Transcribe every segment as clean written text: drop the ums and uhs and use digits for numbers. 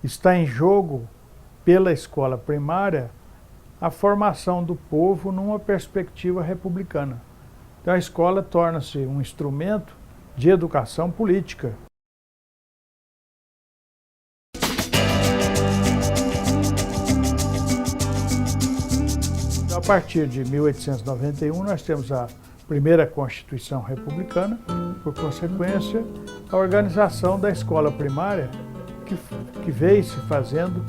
está em jogo, pela escola primária, a formação do povo numa perspectiva republicana. Então a escola torna-se um instrumento de educação política. A partir de 1891, nós temos a primeira Constituição Republicana, por consequência, a organização da escola primária, que veio se fazendo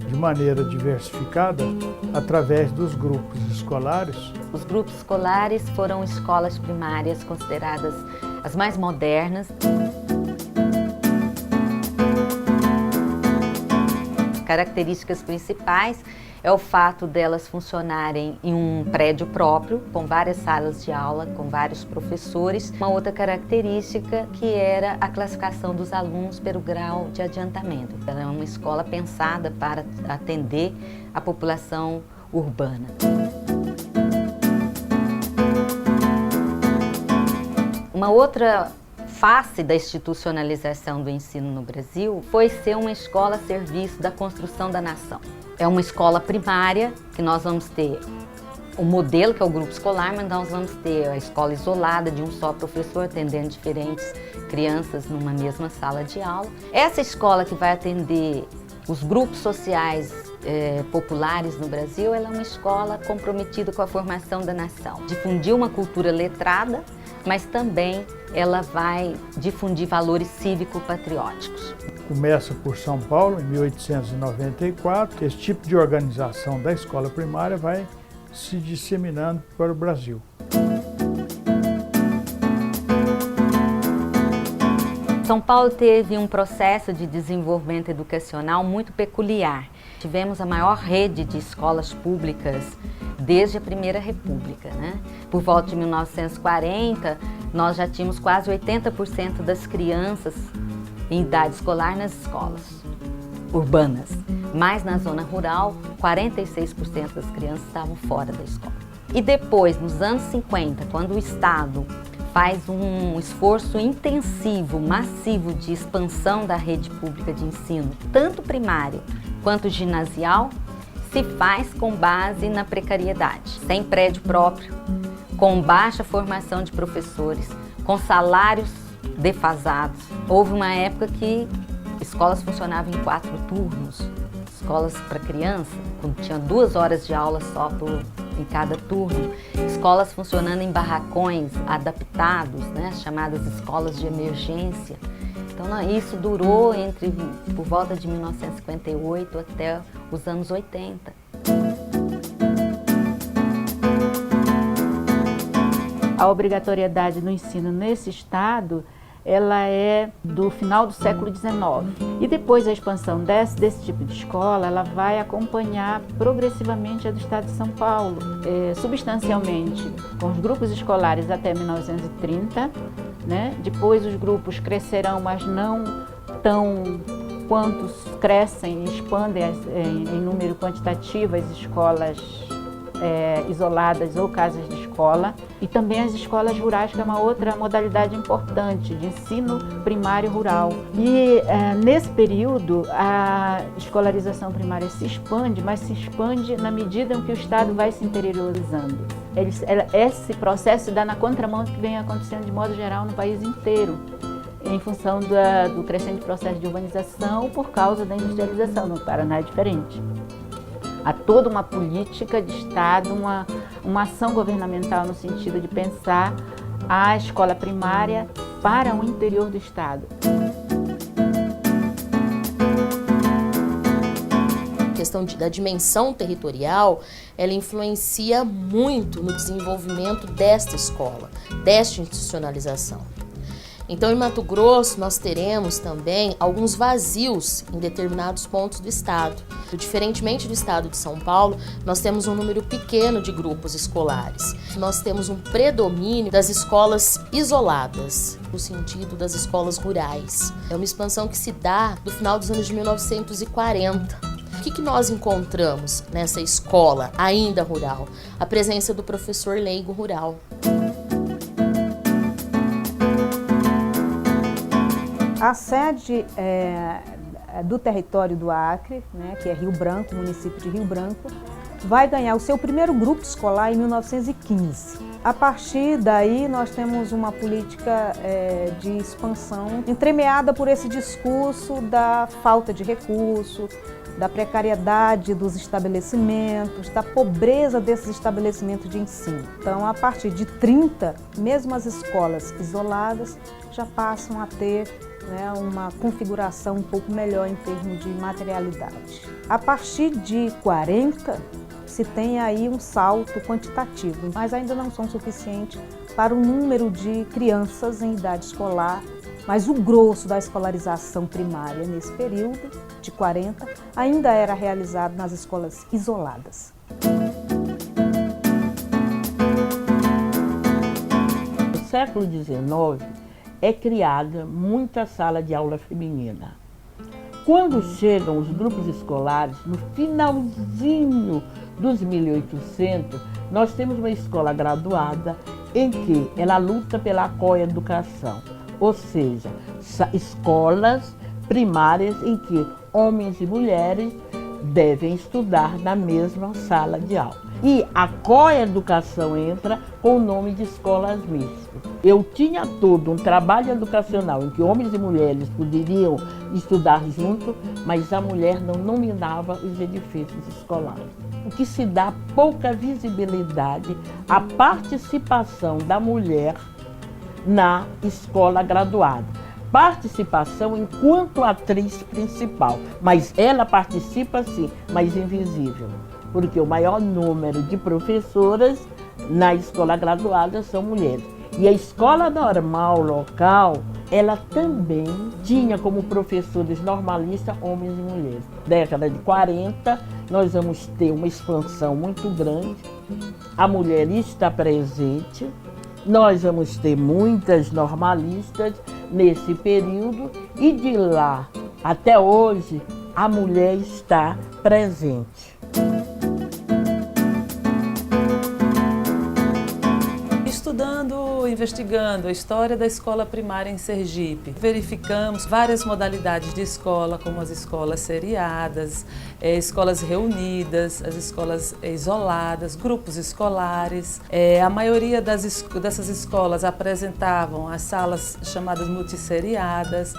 de maneira diversificada através dos grupos escolares. Os grupos escolares foram escolas primárias consideradas as mais modernas. Características principais é o fato delas funcionarem em um prédio próprio, com várias salas de aula, com vários professores. Uma outra característica que era a classificação dos alunos pelo grau de adiantamento. Ela é uma escola pensada para atender a população urbana. Uma outra face da institucionalização do ensino no Brasil foi ser uma escola a serviço da construção da nação. É uma escola primária que nós vamos ter o modelo, que é o grupo escolar, mas nós vamos ter a escola isolada de um só professor atendendo diferentes crianças numa mesma sala de aula. Essa escola que vai atender os grupos sociais populares no Brasil, ela é uma escola comprometida com a formação da nação. Difundir uma cultura letrada, mas também ela vai difundir valores cívico-patrióticos. Começa por São Paulo, em 1894. Esse tipo de organização da escola primária vai se disseminando para o Brasil. São Paulo teve um processo de desenvolvimento educacional muito peculiar. Tivemos a maior rede de escolas públicas desde a Primeira República, né? Por volta de 1940, nós já tínhamos quase 80% das crianças em idade escolar nas escolas urbanas. Mas na zona rural, 46% das crianças estavam fora da escola. E depois, nos anos 50, quando o Estado faz um esforço intensivo, massivo de expansão da rede pública de ensino, tanto primário quanto ginasial, se faz com base na precariedade, sem prédio próprio, com baixa formação de professores, com salários defasados. Houve uma época que escolas funcionavam em 4 turnos, escolas para criança, quando tinha 2 horas de aula só em cada turno, escolas funcionando em barracões adaptados, né, chamadas escolas de emergência. Então isso durou por volta de 1958 até os anos 80. A obrigatoriedade do ensino nesse estado, ela é do final do século XIX. E depois a expansão desse tipo de escola, ela vai acompanhar progressivamente a do estado de São Paulo, substancialmente com os grupos escolares até 1930, né? Depois os grupos crescerão, mas não tão quantos crescem e expandem em número quantitativo as escolas isoladas ou casas de escola, e também as escolas rurais, que é uma outra modalidade importante de ensino primário rural. E nesse período a escolarização primária se expande, mas se expande na medida em que o Estado vai se interiorizando. Esse processo se dá na contramão do que vem acontecendo de modo geral no país inteiro, em função do crescente processo de urbanização por causa da industrialização. No Paraná é diferente. Há toda uma política de Estado, uma ação governamental no sentido de pensar a escola primária para o interior do Estado. A questão da dimensão territorial, ela influencia muito no desenvolvimento desta escola, desta institucionalização. Então, em Mato Grosso, nós teremos também alguns vazios em determinados pontos do estado. Diferentemente do estado de São Paulo, nós temos um número pequeno de grupos escolares. Nós temos um predomínio das escolas isoladas, no sentido das escolas rurais. É uma expansão que se dá no final dos anos de 1940. O que nós encontramos nessa escola ainda rural? A presença do professor leigo rural. A sede do território do Acre, né, que é Rio Branco, município de Rio Branco, vai ganhar o seu primeiro grupo escolar em 1915. A partir daí, nós temos uma política de expansão entremeada por esse discurso da falta de recursos, da precariedade dos estabelecimentos, da pobreza desses estabelecimentos de ensino. Então, a partir de 30, mesmo as escolas isoladas já passam a ter, né, uma configuração um pouco melhor em termos de materialidade. A partir de 40, se tem aí um salto quantitativo, mas ainda não são suficientes para o número de crianças em idade escolar, mas o grosso da escolarização primária nesse período, de 40, ainda era realizado nas escolas isoladas. No século XIX é criada muita sala de aula feminina. Quando chegam os grupos escolares, no finalzinho dos 1800, nós temos uma escola graduada em que ela luta pela coeducação, ou seja, escolas primárias em que homens e mulheres devem estudar na mesma sala de aula. E a coeducação entra com o nome de escolas mistas. Eu tinha todo um trabalho educacional em que homens e mulheres poderiam estudar juntos, mas a mulher não dominava os edifícios escolares. O que se dá pouca visibilidade à participação da mulher na escola graduada. Participação enquanto atriz principal, mas ela participa sim, mas invisível, porque o maior número de professoras na escola graduada são mulheres. E a escola normal local, ela também tinha como professores normalistas homens e mulheres. Década de 40, nós vamos ter uma expansão muito grande, a mulher está presente, nós vamos ter muitas normalistas nesse período e de lá até hoje a mulher está presente. Estudando, investigando a história da escola primária em Sergipe, verificamos várias modalidades de escola, como as escolas seriadas, escolas reunidas, as escolas isoladas, grupos escolares. A maioria dessas escolas apresentavam as salas chamadas multisseriadas.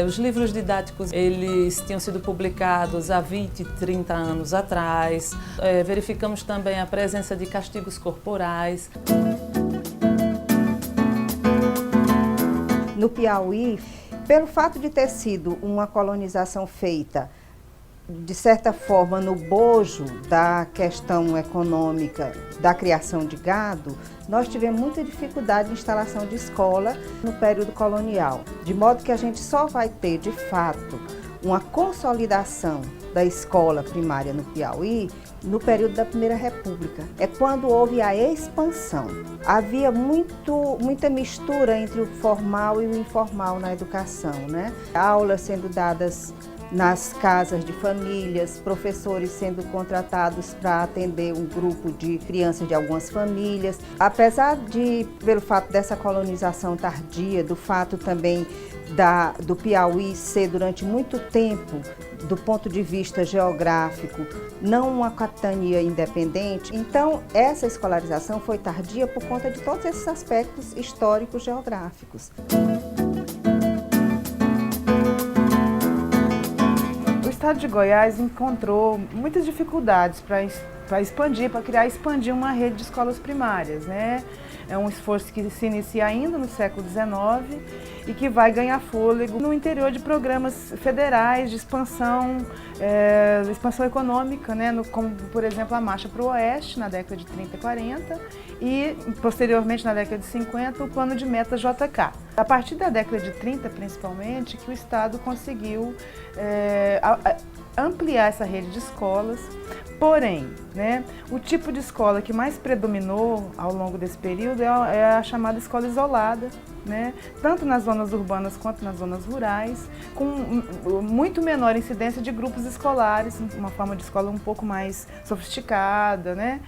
Os livros didáticos, eles tinham sido publicados há 20, 30 anos atrás. Verificamos também a presença de castigos corporais. No Piauí, pelo fato de ter sido uma colonização feita, de certa forma, no bojo da questão econômica da criação de gado, nós tivemos muita dificuldade de instalação de escola no período colonial, de modo que a gente só vai ter, de fato, uma consolidação da escola primária no Piauí no período da Primeira República. É quando houve a expansão. Havia muita mistura entre o formal e o informal na educação, né? Aulas sendo dadas nas casas de famílias, professores sendo contratados para atender um grupo de crianças de algumas famílias. Apesar de, pelo fato dessa colonização tardia, do fato também do Piauí ser durante muito tempo, do ponto de vista geográfico, não uma capitania independente, então essa escolarização foi tardia por conta de todos esses aspectos históricos geográficos. O Estado de Goiás encontrou muitas dificuldades para expandir uma rede de escolas primárias, né? É um esforço que se inicia ainda no século XIX e que vai ganhar fôlego no interior de programas federais de expansão econômica, né? Como, por exemplo, a Marcha para o Oeste, na década de 30 e 40, e, posteriormente, na década de 50, o Plano de Metas JK. A partir da década de 30, principalmente, que o Estado conseguiu ampliar essa rede de escolas. Porém, né, o tipo de escola que mais predominou ao longo desse período é a chamada escola isolada, né, tanto nas zonas urbanas quanto nas zonas rurais, com muito menor incidência de grupos escolares, uma forma de escola um pouco mais sofisticada, né.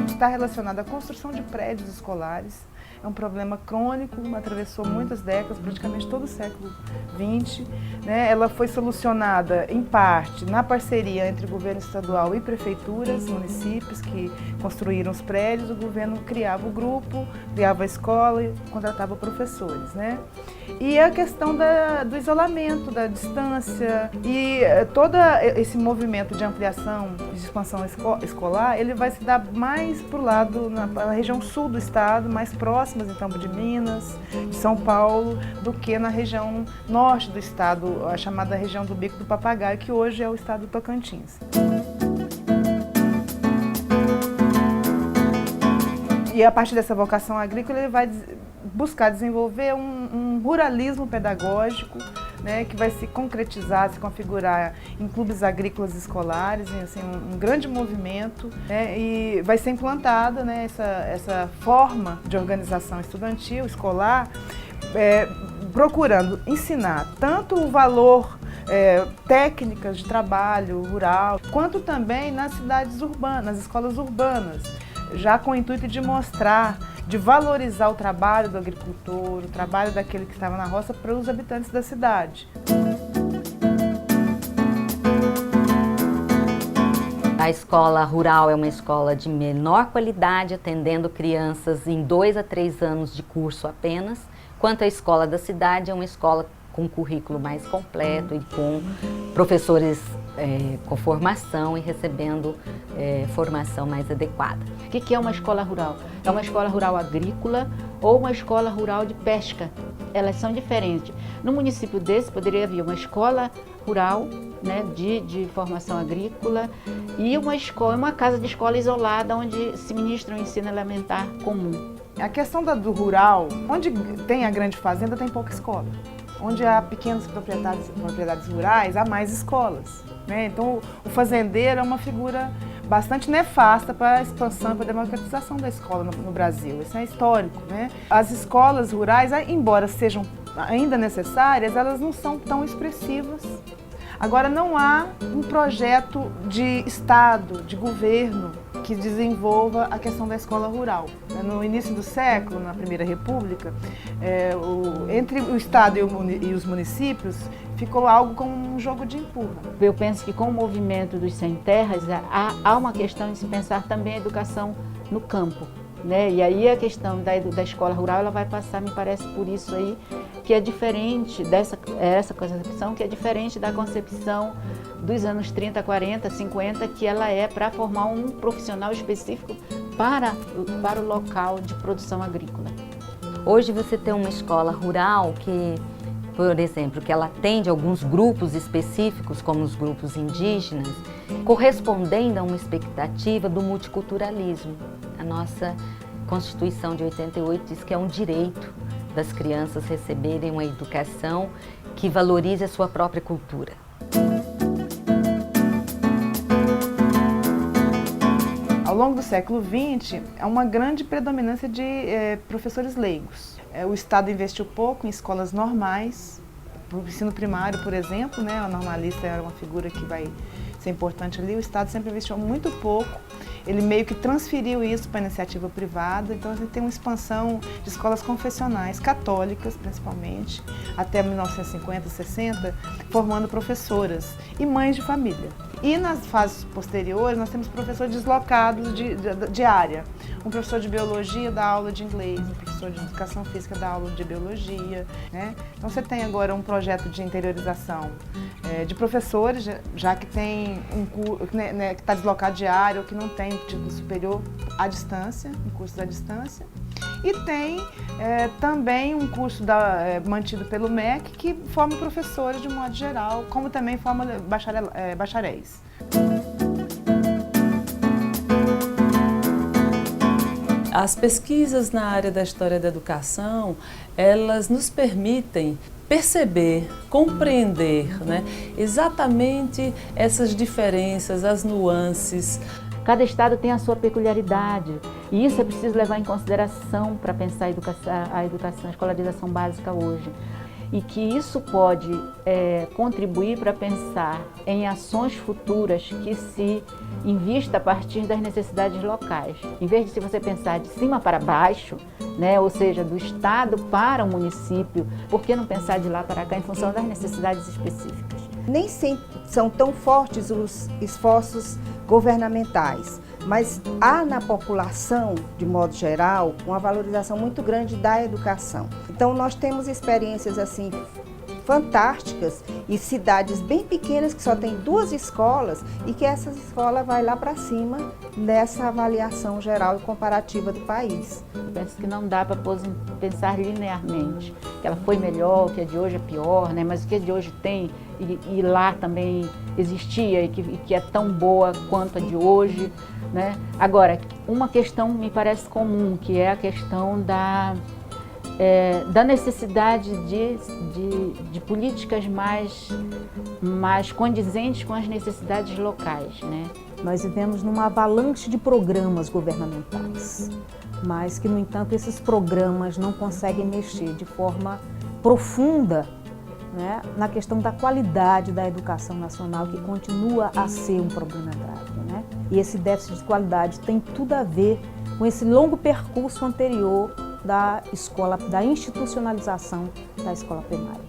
Está relacionada à construção de prédios escolares, é um problema crônico, atravessou muitas décadas, praticamente todo o século XX. Né? Ela foi solucionada, em parte, na parceria entre o governo estadual e prefeituras, municípios que construíram os prédios. O governo criava o grupo, criava a escola e contratava professores. Né? E a questão do isolamento, da distância e todo esse movimento de ampliação, de expansão escolar, ele vai se dar mais para o lado, na região sul do estado, mais próximas então de Minas, de São Paulo, do que na região norte do estado, a chamada região do Bico do Papagaio, que hoje é o estado do Tocantins. E a partir dessa vocação agrícola, ele vai buscar desenvolver um ruralismo pedagógico, né, que vai se concretizar, se configurar em clubes agrícolas escolares, assim, um grande movimento, né, e vai ser implantada, né, essa forma de organização estudantil, escolar, procurando ensinar tanto o valor técnicas de trabalho rural, quanto também nas cidades urbanas, nas escolas urbanas, já com o intuito de mostrar, de valorizar o trabalho do agricultor, o trabalho daquele que estava na roça para os habitantes da cidade. A escola rural é uma escola de menor qualidade, atendendo crianças em 2 a 3 anos de curso apenas, enquanto a escola da cidade é uma escola com currículo mais completo e com professores com formação e recebendo formação mais adequada. O que é uma escola rural? É uma escola rural agrícola ou uma escola rural de pesca. Elas são diferentes. No município desse poderia haver uma escola rural, né, de formação agrícola e uma casa de escola isolada onde se ministra um ensino elementar comum. A questão do rural, onde tem a grande fazenda tem pouca escola. Onde há pequenas propriedades rurais, há mais escolas. Né? Então, o fazendeiro é uma figura bastante nefasta para a expansão e para a democratização da escola no Brasil. Isso é histórico. Né? As escolas rurais, embora sejam ainda necessárias, elas não são tão expressivas. Agora, não há um projeto de Estado, de governo, que desenvolva a questão da escola rural. No início do século, na Primeira República, entre o Estado e os municípios, ficou algo como um jogo de empurra. Eu penso que com o movimento dos sem terras, há uma questão de se pensar também a educação no campo. Né? E aí a questão da escola rural ela vai passar, me parece, por isso aí, que é diferente essa concepção, que é diferente da concepção dos anos 30, 40, 50, que ela é para formar um profissional específico para o local de produção agrícola. Hoje você tem uma escola rural que, por exemplo, que ela atende alguns grupos específicos, como os grupos indígenas, correspondendo a uma expectativa do multiculturalismo. A nossa Constituição de 88 diz que é um direito das crianças receberem uma educação que valorize a sua própria cultura. Ao longo do século XX, há uma grande predominância de professores leigos. O Estado investiu pouco em escolas normais, para o ensino primário, por exemplo, né? O normalista era uma figura que vai ser importante ali. O Estado sempre investiu muito pouco. Ele meio que transferiu isso para a iniciativa privada, então a gente tem uma expansão de escolas confessionais, católicas principalmente, até 1950, 60, formando professoras e mães de família. E nas fases posteriores nós temos professores deslocados de área. Um professor de biologia dá aula de inglês, um professor de educação física dá aula de biologia. Né? Então você tem agora um projeto de interiorização de professores, já que tem que está deslocado de área ou que não tem título superior à distância, um curso à distância. E tem também um curso mantido pelo MEC que forma professores de modo geral, como também forma bacharéis. As pesquisas na área da história da educação, elas nos permitem perceber, compreender, né, exatamente essas diferenças, as nuances. Cada estado tem a sua peculiaridade e isso é preciso levar em consideração para pensar a educação, a escolarização básica hoje. e que isso pode contribuir para pensar em ações futuras que se invista a partir das necessidades locais. Em vez de você pensar de cima para baixo, né, ou seja, do estado para o município, por que não pensar de lá para cá em função das necessidades específicas? Nem sempre são tão fortes os esforços governamentais, mas há na população, de modo geral, uma valorização muito grande da educação. Então nós temos experiências assim fantásticas e cidades bem pequenas que só tem 2 escolas e que essa escola vai lá para cima nessa avaliação geral e comparativa do país. Eu penso que não dá para pensar linearmente, que ela foi melhor, que a de hoje é pior, né? Mas o que a de hoje tem e lá também existia e que é tão boa quanto a de hoje, né? Agora, uma questão me parece comum, que é a questão da necessidade de políticas mais condizentes com as necessidades locais, né? Nós vivemos numa avalanche de programas governamentais, mas que, no entanto, esses programas não conseguem mexer de forma profunda, né, na questão da qualidade da educação nacional, que continua a ser um problema grave, né? E esse déficit de qualidade tem tudo a ver com esse longo percurso anterior da escola, da institucionalização da escola primária.